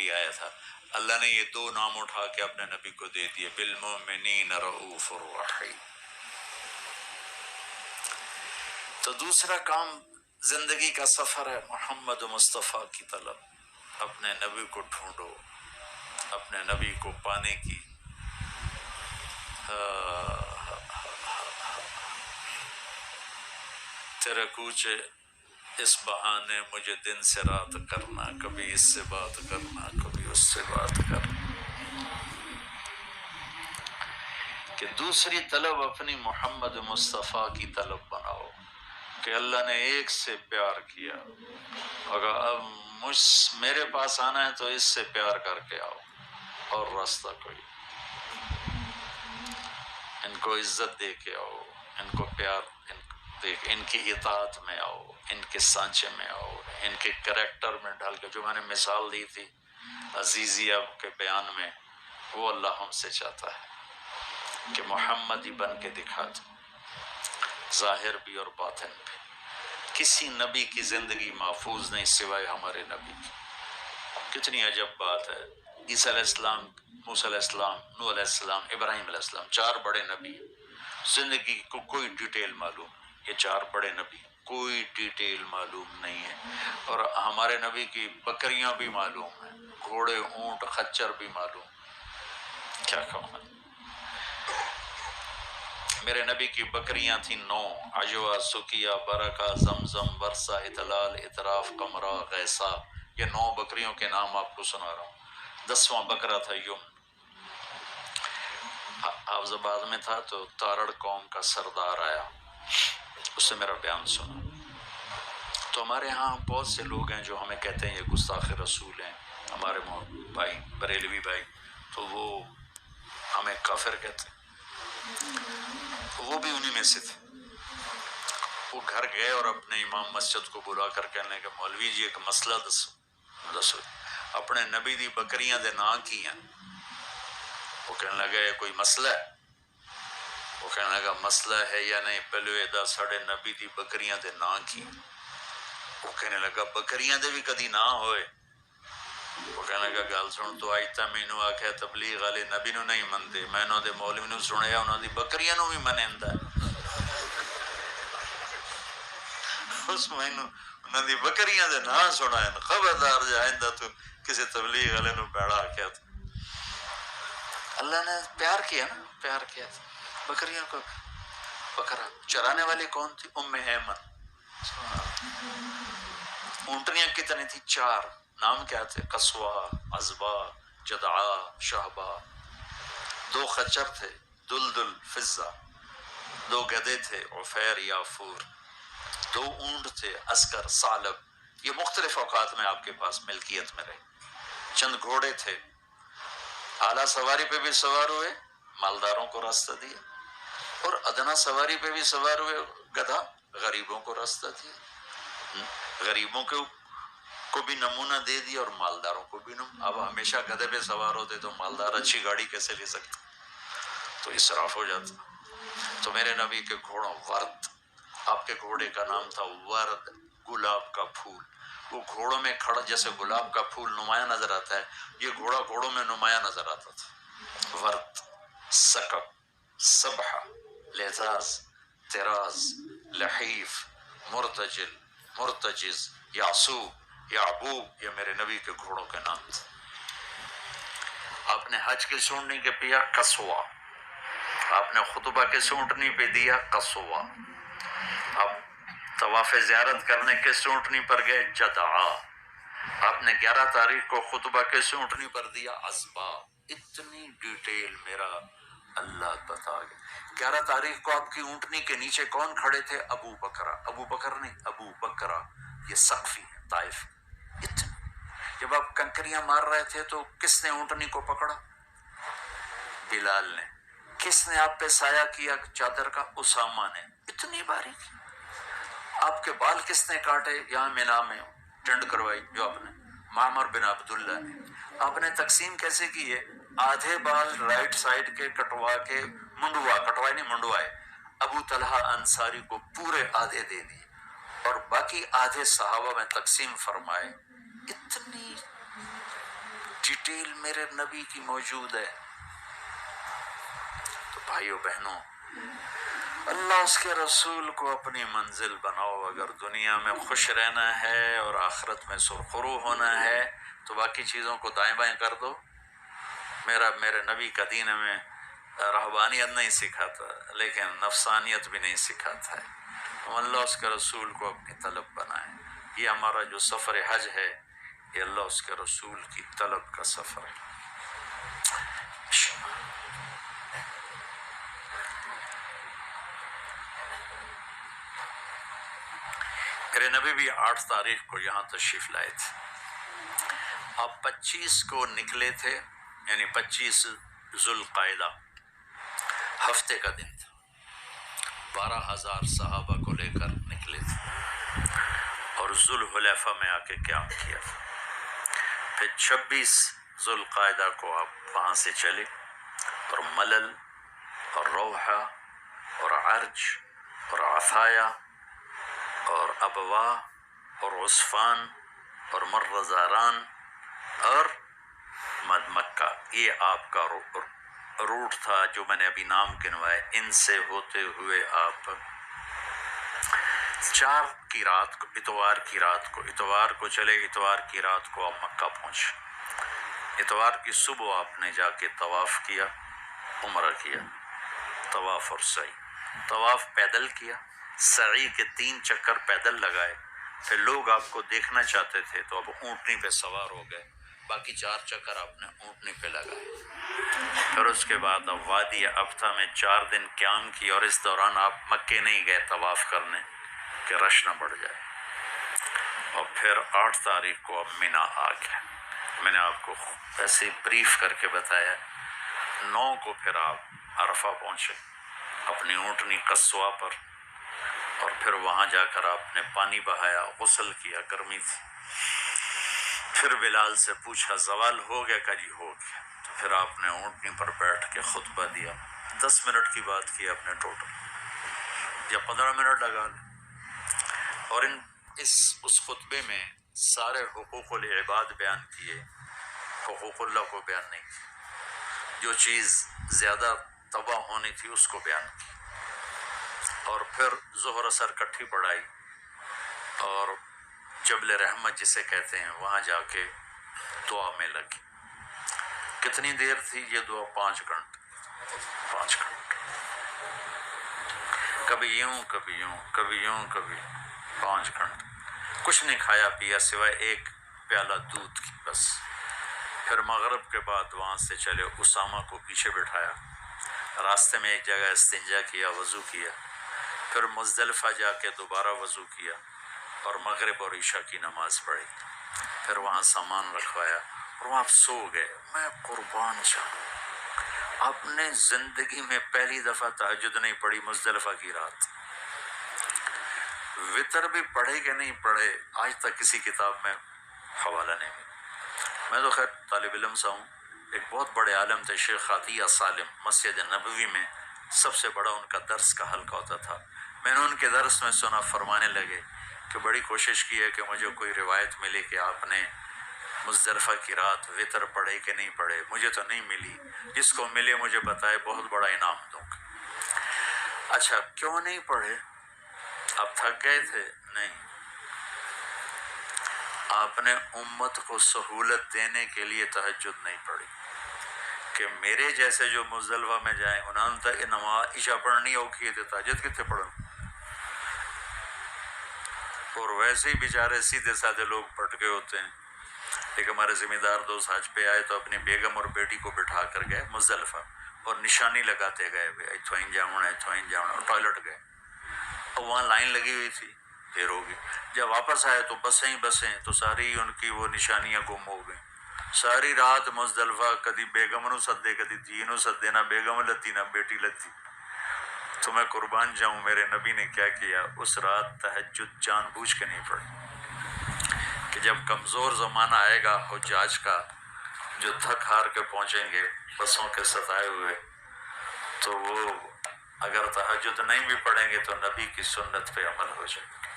لیے آیا تھا، اللہ نے یہ 2 نام اٹھا کے اپنے نبی کو دے دیے، بالمؤمنین رؤوف الرحیم۔ تو دوسرا کام زندگی کا سفر ہے محمد مصطفیٰ کی طلب، اپنے نبی کو ڈھونڈو، اپنے نبی کو پانے کی۔ تیرے کوچے اس بہانے مجھے دن سے رات کرنا، کبھی اس سے بات کرنا، کبھی اس سے بات کرنا۔ کہ دوسری طلب اپنی محمد مصطفیٰ کی طلب بناؤ کہ اللہ نے ایک سے پیار کیا، اگر اب میرے پاس آنا ہے تو اس سے پیار کر کے آؤ، اور راستہ کوئی، ان کو عزت دے کے آؤ، ان کو پیار دیکھ، ان کی اطاعت میں آؤ، ان کے سانچے میں آؤ، ان کے کریکٹر میں ڈال کے، جو میں نے مثال دی تھی عزیزیہ کے بیان میں، وہ اللہ ہم سے چاہتا ہے کہ محمدی بن کے دکھا دو، ظاہر بھی اور باطن بھی۔ کسی نبی کی زندگی محفوظ نہیں سوائے ہمارے نبی کی۔ کتنی عجب بات ہے، عیسیٰ علیہ السلام، موسیٰ علیہ السلام، نوح علیہ السلام، ابراہیم علیہ السلام، 4 بڑے نبی، زندگی کو کوئی ڈیٹیل معلوم نہیں، یہ 4 بڑے نبی کوئی ڈیٹیل معلوم نہیں ہے، اور ہمارے نبی کی بکریاں بھی معلوم ہیں، گھوڑے، اونٹ، خچر بھی معلوم۔ کیا کہوں میں، میرے نبی کی بکریاں تھیں 9، عجوہ، سکیہ، برکہ، زمزم، ورثہ، اطلال، اطراف، قمرہ، غیثہ۔ یہ 9 بکریوں کے نام آپ کو سنا رہا ہوں۔ 10واں بکرا تھا یم۔ حافظ آباد میں تھا تو تارڑ قوم کا سردار آیا، اس سے میرا بیان سنا۔ تو ہمارے ہاں بہت سے لوگ ہیں جو ہمیں کہتے ہیں یہ گستاخ رسول ہیں، ہمارے بھائی بریلوی بھائی، تو وہ ہمیں کافر کہتے ہیں۔ وہ بھی انہی میں سے تھے۔ وہ گھر گئے اور اپنے امام مسجد کو بلا کر کہنے لگے مولوی جی ایک مسئلہ دسو، اپنے نبی دی بکریاں دے نا کی ہیں؟ وہ کہنے لگا یہ کوئی مسئلہ ہے؟ وہ کہنے لگا مسئلہ ہے یا نہیں، پہلو ادا ساڑے نبی دی بکریاں دے نا کی۔ وہ کہنے لگا بکریاں دے بھی کدی نہ ہوئے؟ وہ کہنے لگا گل سن، تو آج تا مینوں آکھیا تبلیغ والے نبی نو نہیں منتے، میں انہوں دے مولوی نو سنیا انہوں دی بکریاں نو بھی منیندا ہے۔ اس مینوں انہوں دی بکریاں دے نا سنائیں، خبردار جے آئندہ تو کسی تبلیغ والے نو بیڑا آکھیا تھا۔ اللہ نے پیار کیا نا، پیار کیا تھا بکریوں کو۔ بکرا چرانے والی کون تھی؟ ام ایمن۔ اونٹنیاں کتنی تھی؟ 4۔ نام کیا تھے؟ قصوہ، عذبہ، جدعا، شہبہ۔ 2 خچر تھے، دلدل، فضہ۔ 2 گدھے تھے، عفیر، یافور۔ 2 اونٹ تھے، عسکر، ثعلب۔ یہ مختلف اوقات میں آپ کے پاس ملکیت میں رہے۔ چند گھوڑے تھے، اعلیٰ سواری پہ بھی سوار ہوئے، مالداروں کو راستہ دیا، اور ادنا سواری پہ بھی سوار ہوئے، گدھا، غریبوں کو راستہ دیا، غریبوں کو بھی نمونہ دے دیا اور مالداروں کو بھی نمونہ۔ اب ہمیشہ گدھے پہ سوار ہوتے تو مالدار اچھی گاڑی کیسے لے سکتے؟ تو اسراف ہو جاتا۔ تو میرے نبی کے گھوڑوں، ورد، آپ کے گھوڑے کا نام تھا ورد، گلاب کا پھول۔ وہ گھوڑوں میں کھڑا جیسے گلاب کا پھول نمایاں نظر آتا ہے، یہ گھوڑا گھوڑوں میں نمایاں نظر آتا تھا۔ ورد، سکب، سبحہ، لحظاز، تراز، لحیف، مرتجل، مرتجز، یعصوب، یعبوب، یہ میرے نبی کے گھوڑوں کے نام تھے۔ آپ نے حج کی سونٹنی کے پیا قصوہ، آپ نے خطبہ کے سونٹنی پہ دیا قصوہ، آپ طواف زیارت کرنے کے سونٹنی پر گئے جدعا، آپ نے 11 تاریخ کو خطبہ کے سونٹنی پر دیا عذبہ۔ اتنی ڈیٹیل میرا اللہ بتا گیا۔ 11 تاریخ کو آپ کی اونٹنی کے نیچے کون کھڑے تھے؟ ابو بکرہ، ابو بکر نہیں، ابو بکرہ، یہ سقفی ہے، طائف۔ اتنا جب آپ کنکریاں مار رہے تھے تو کس نے اونٹنی کو پکڑا؟ بلال نے۔ کس نے آپ پہ سایہ کیا چادر کا؟ اسامہ نے۔ اتنی باریکی۔ آپ کے بال کس نے کاٹے؟ یہاں مینا میں ٹنڈ کروائی جو آپ نے، معمر بن عبداللہ نے۔ آپ نے تقسیم کیسے کی ہے؟ آدھے بال رائٹ سائڈ کے کٹوا کے، کٹوائے نہیں، منڈوائے، ابو طلحہ انصاری کو پورے آدھے دے دیے، اور باقی آدھے صحابہ میں تقسیم فرمائے۔ اتنی ڈیٹیل میرے نبی کی موجود ہے. تو بھائیو بہنوں، اللہ اس کے رسول کو اپنی منزل بناؤ. اگر دنیا میں خوش رہنا ہے اور آخرت میں سرخرو ہونا ہے تو باقی چیزوں کو دائیں بائیں کر دو. میرے نبی کا دین ہمیں رہبانیت نہیں سکھاتا لیکن نفسانیت بھی نہیں سکھاتا ہے. ہم اللہ اس کے رسول کو اپنی طلب بنائیں. یہ ہمارا جو سفر حج ہے یہ اللہ اس کے رسول کی طلب کا سفر ہے. میرے نبی بھی 8 تاریخ کو یہاں تشریف لائے تھے. آپ 25 کو نکلے تھے، یعنی 25 ذوالقعدہ ہفتے کا دن تھا. 12,000 صحابہ کو لے کر نکلے تھے اور ذوالحلیفہ میں آ کے قیام کیا تھا. پھر 26 ذوالقعدہ کو آپ وہاں سے چلے اور ملل اور روحہ اور عرج اور عفایا اور ابوا اور عصفان اور مرزاران اور مکہ، یہ آپ کا روٹ تھا جو میں نے ابھی نام گنوائے. ان سے ہوتے ہوئے آپ 4 کی رات کو، اتوار کو چلے. اتوار کی رات کو آپ مکہ پہنچے. اتوار کی صبح آپ نے جا کے طواف کیا، عمرہ کیا، طواف اور سعی. طواف پیدل کیا، سعی کے 3 چکر پیدل لگائے. پھر لوگ آپ کو دیکھنا چاہتے تھے تو اب اونٹنی پہ سوار ہو گئے، باقی 4 چکر آپ نے اونٹنی پہ لگائے. پھر اس کے بعد اب وادی ابتھا میں 4 دن قیام کی اور اس دوران آپ مکے نہیں گئے طواف کرنے کہ رش نہ بڑھ جائے. اور پھر 8 تاریخ کو اب مینا آ گیا. میں نے آپ کو ایسے بریف کر کے بتایا. 9 کو پھر آپ عرفہ پہنچے اپنی اونٹنی قصوہ پر، اور پھر وہاں جا کر آپ نے پانی بہایا، غسل کیا، گرمی تھی. پھر بلال سے پوچھا زوال ہو گیا؟ کہ جی ہو گیا. تو پھر آپ نے اونٹنی پر بیٹھ کے خطبہ دیا. 10 منٹ کی بات کی آپ نے ٹوٹل، یا 15 منٹ لگا لیں. اور اس خطبے میں سارے حقوق العباد بیان کیے، حقوق اللہ کو بیان نہیں کیا. جو چیز زیادہ تباہ ہونی تھی اس کو بیان کی. اور پھر ظہر اثر کٹھی پڑھائی اور جبل رحمت جسے کہتے ہیں وہاں جا کے دعا میں لگی. کتنی دیر تھی یہ دعا؟ 5 گھنٹے. 5 گھنٹے، کبھی یوں کبھی یوں، کبھی یوں کبھی. 5 گھنٹے کچھ نہیں کھایا پیا سوائے 1 پیالہ دودھ کی بس. پھر مغرب کے بعد وہاں سے چلے. اسامہ کو پیچھے بٹھایا، راستے میں ایک جگہ استنجا کیا، وضو کیا. پھر مزدلفہ جا کے دوبارہ وضو کیا اور مغرب اور عشاء کی نماز پڑھی. پھر وہاں سامان رکھوایا اور وہاں آپ سو گئے. میں قربان جاؤں، آپ نے زندگی میں پہلی دفعہ تہجد نہیں پڑھی مزدلفہ کی رات. وطر بھی پڑھے کہ نہیں پڑھے آج تک کسی کتاب میں حوالہ نہیں ملا. میں تو خیر طالب علم سا ہوں. ایک بہت بڑے عالم تھے شیخ عطیہ سالم، مسجد نبوی میں سب سے بڑا ان کا درس کا حلقہ ہوتا تھا. میں نے ان کے درس میں سنا، فرمانے لگے کہ بڑی کوشش کی ہے کہ مجھے کوئی روایت ملی کہ آپ نے مزدلفہ کی رات وطر پڑھے کہ نہیں پڑھے. مجھے تو نہیں ملی، جس کو ملے مجھے بتائے، بہت بڑا انعام دوں گا. اچھا کیوں نہیں پڑھے؟ آپ تھک گئے تھے؟ نہیں، آپ نے امت کو سہولت دینے کے لیے تہجد نہیں پڑھی کہ میرے جیسے جو مزدلفہ میں جائیں انہوں نے نماز عشاء پڑھنی ہوگی تو تہجد کتنے پڑھوں. اور ویسے ہی بیچارے سیدھے سادھے لوگ پٹکے ہوتے ہیں. ایک ہمارے ذمہ دار دوست حج پہ آئے تو اپنی بیگم اور بیٹی کو بٹھا کر گئے مزدلفہ اور نشانی لگاتے گئے، ایتھوائن جاؤں ایتھوائن جاؤں، اور ٹوائلٹ گئے اور وہاں لائن لگی ہوئی تھی، دیر ہوگی. جب واپس آئے تو بسیں ہی بسیں، تو ساری ان کی وہ نشانیاں گم ہو گئیں. ساری رات مزدلفہ کدی بیگم نو سدے کدی دھی نو سدے، نہ بیگم لتی نہ بیٹی لتی. تو میں قربان جاؤں میرے نبی نے کیا کیا، اس رات تہجد جان بوجھ کے نہیں پڑھی کہ جب کمزور زمانہ آئے گا حجاج کا، جو تھک ہار کے پہنچیں گے بسوں کے ستائے ہوئے، تو وہ اگر تہجد نہیں بھی پڑھیں گے تو نبی کی سنت پہ عمل ہو جائے گا.